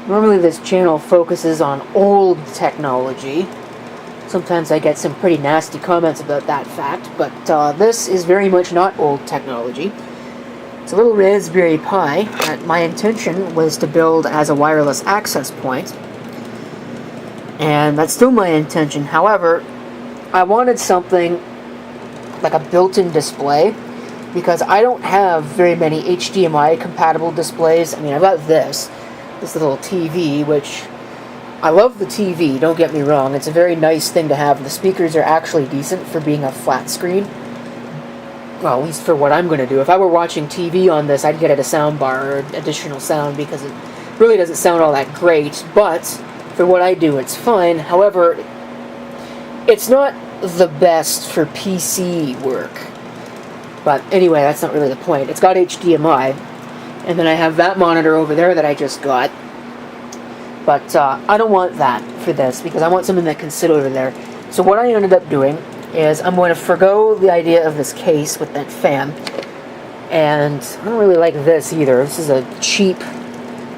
Normally this channel focuses on old technology. Sometimes I get some pretty nasty comments about that fact, but this is very much not old technology. It's a little Raspberry Pi that my intention was to build as a wireless access point. And that's still my intention. However, I wanted something like a built-in display, because I don't have very many HDMI compatible displays. I mean, I've got this little TV, which I love the TV, don't get me wrong. It's a very nice thing to have. The speakers are actually decent for being a flat screen. Well, at least for what I'm going to do. If I were watching TV on this, I'd get it a sound bar or additional sound, because it really doesn't sound all that great. But for what I do, it's fine. However, it's not the best for PC work. But anyway, that's not really the point. It's got HDMI, and then I have that monitor over there that I just got. But I don't want that for this, because I want something that can sit over there. So what I ended up doing is I'm going to forgo the idea of this case with that fan. And I don't really like this either. This is a cheap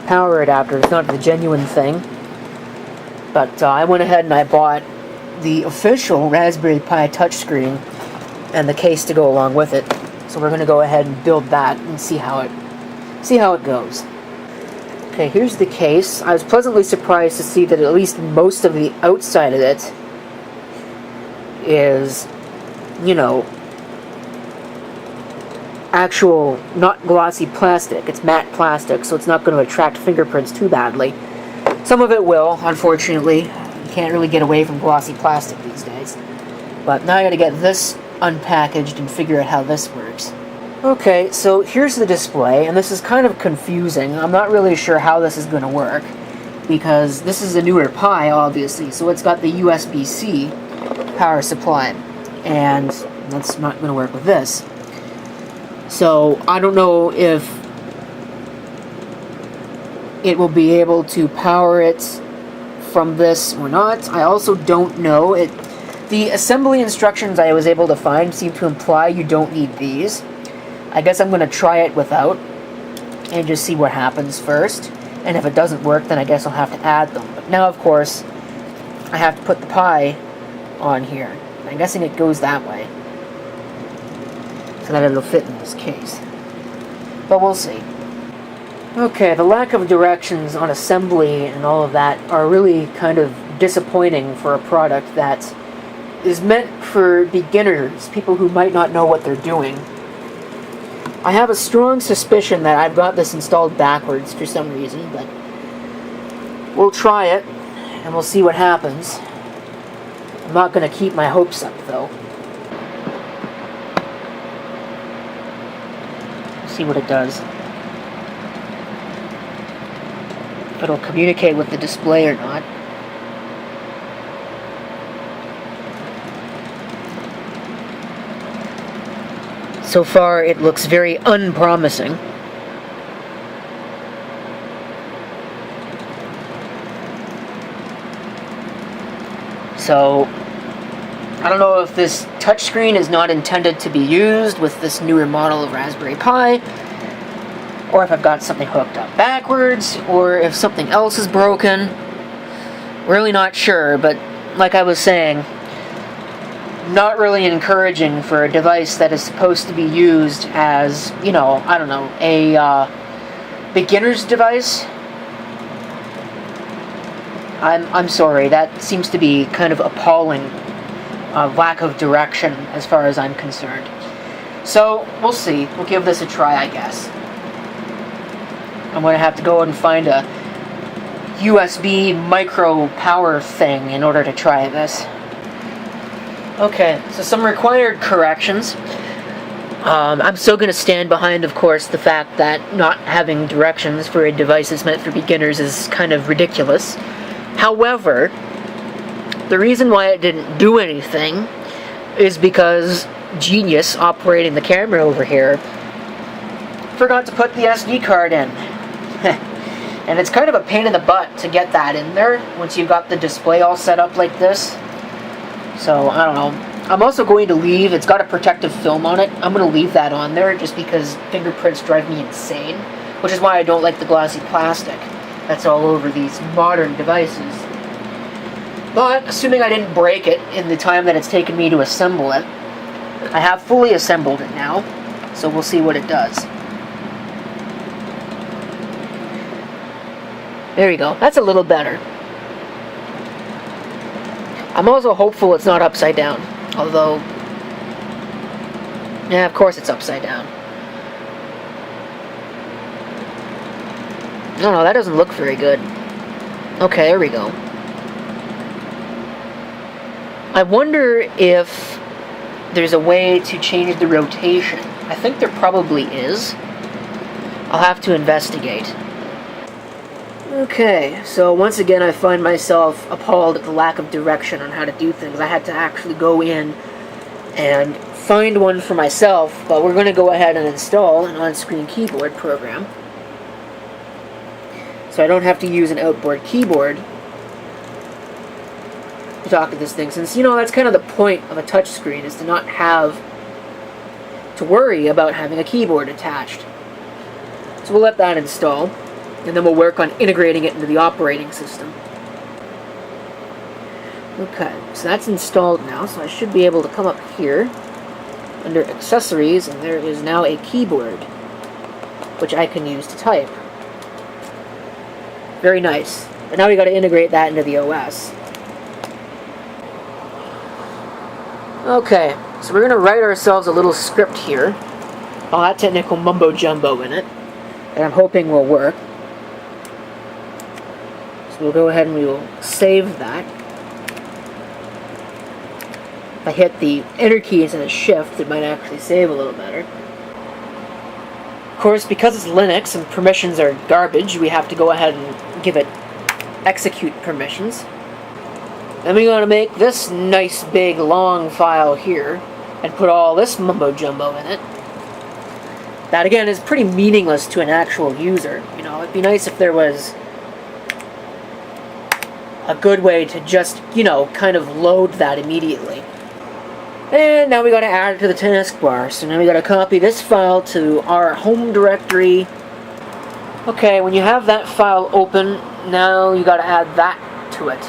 power adapter. It's not the genuine thing. But I went ahead and I bought the official Raspberry Pi touchscreen and the case to go along with it. So we're going to go ahead and build that and see how it goes. Okay, here's the case. I was pleasantly surprised to see that at least most of the outside of it is, you know, actual, not glossy plastic. It's matte plastic, so it's not going to attract fingerprints too badly. Some of it will, unfortunately. You can't really get away from glossy plastic these days. But now I gotta get this unpackaged and figure out how this works. Okay, so here's the display, and this is kind of confusing. I'm not really sure how this is going to work, because this is a newer Pi, obviously, so it's got the USB-C power supply, and that's not going to work with this. So I don't know if it will be able to power it from this or not. I also don't know. The assembly instructions I was able to find seem to imply you don't need these. I guess I'm going to try it without and just see what happens first. And if it doesn't work, then I guess I'll have to add them. But now, of course, I have to put the Pi on here. I'm guessing it goes that way, so that it'll fit in this case. But we'll see. Okay, the lack of directions on assembly and all of that are really kind of disappointing for a product that is meant for beginners, people who might not know what they're doing. I have a strong suspicion that I've got this installed backwards for some reason, but we'll try it, and we'll see what happens. I'm not going to keep my hopes up, though. See what it does. If it'll communicate with the display or not. So far, it looks very unpromising. So, I don't know if this touchscreen is not intended to be used with this newer model of Raspberry Pi, or if I've got something hooked up backwards, or if something else is broken. Really not sure, but like I was saying, not really encouraging for a device that is supposed to be used as, you know, I don't know, a beginner's device. I'm sorry, that seems to be kind of appalling lack of direction as far as I'm concerned. So, we'll see. We'll give this a try, I guess. I'm going to have to go and find a USB micro power thing in order to try this. Okay, so some required corrections. I'm still going to stand behind, of course, the fact that not having directions for a device that's meant for beginners is kind of ridiculous. However, the reason why it didn't do anything is because Genius, operating the camera over here, forgot to put the SD card in. And it's kind of a pain in the butt to get that in there once you've got the display all set up like this. So, I don't know. I'm also going to leave, it's got a protective film on it, I'm going to leave that on there just because fingerprints drive me insane, which is why I don't like the glossy plastic. that's all over these modern devices. But, assuming I didn't break it in the time that it's taken me to assemble it, I have fully assembled it now, so we'll see what it does. There you go. That's a little better. I'm also hopeful it's not upside down, although, yeah, of course it's upside down. No, that doesn't look very good. Okay, there we go. I wonder if there's a way to change the rotation. I think there probably is. I'll have to investigate. Okay, so once again I find myself appalled at the lack of direction on how to do things. I had to actually go in and find one for myself, but we're going to go ahead and install an on-screen keyboard program. So I don't have to use an outboard keyboard to talk to this thing, since, you know, that's kind of the point of a touchscreen, is to not have to worry about having a keyboard attached. So we'll let that install, and then we'll work on integrating it into the operating system. Okay, so that's installed now, so I should be able to come up here under accessories, and there is now a keyboard which I can use to type. Very nice. But now we got to integrate that into the OS. Okay, so we're going to write ourselves a little script here. All that technical mumbo jumbo in it, and I'm hoping will work. So we'll go ahead and we will save that. If I hit the enter key instead of shift, it might actually save a little better. Of course, because it's Linux and permissions are garbage, we have to go ahead and give it execute permissions. Then we're going to make this nice big long file here and put all this mumbo jumbo in it. That again is pretty meaningless to an actual user. You know, it'd be nice if there was a good way to just, you know, kind of load that immediately. And now we got to add it to the taskbar. So now we got to copy this file to our home directory. Okay, when you have that file open, now you got to add that to it.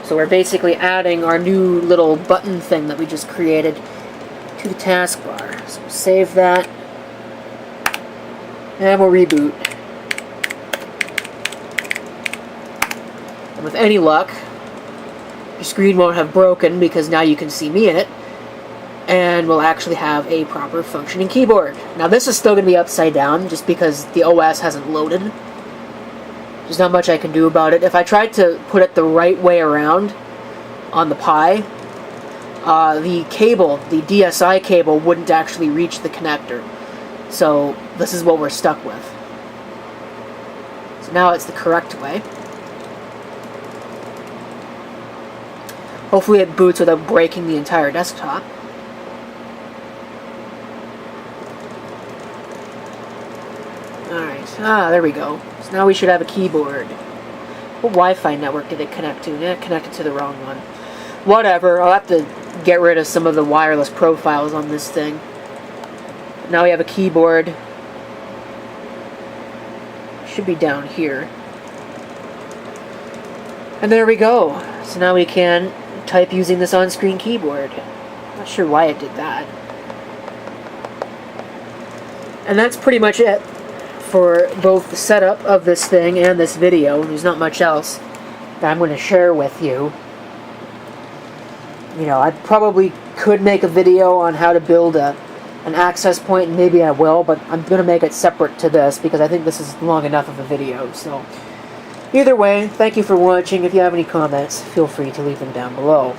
So we're basically adding our new little button thing that we just created to the taskbar. So we'll save that, and we'll reboot. And with any luck, your screen won't have broken because now you can see me in it, and we'll actually have a proper functioning keyboard. Now this is still going to be upside down just because the OS hasn't loaded. There's not much I can do about it. If I tried to put it the right way around on the Pi, the cable, the DSI cable, wouldn't actually reach the connector. So this is what we're stuck with. So now it's the correct way. Hopefully it boots without breaking the entire desktop. Alright, there we go. So now we should have a keyboard. What Wi-Fi network did it connect to? It connected to the wrong one. Whatever, I'll have to get rid of some of the wireless profiles on this thing. Now we have a keyboard. Should be down here. And there we go. So now we can type using this on-screen keyboard. Not sure why it did that. And that's pretty much it for both the setup of this thing and this video. There's not much else that I'm going to share with you. You know, I probably could make a video on how to build an access point, and maybe I will, but I'm going to make it separate to this because I think this is long enough of a video. So, either way, thank you for watching. If you have any comments, feel free to leave them down below.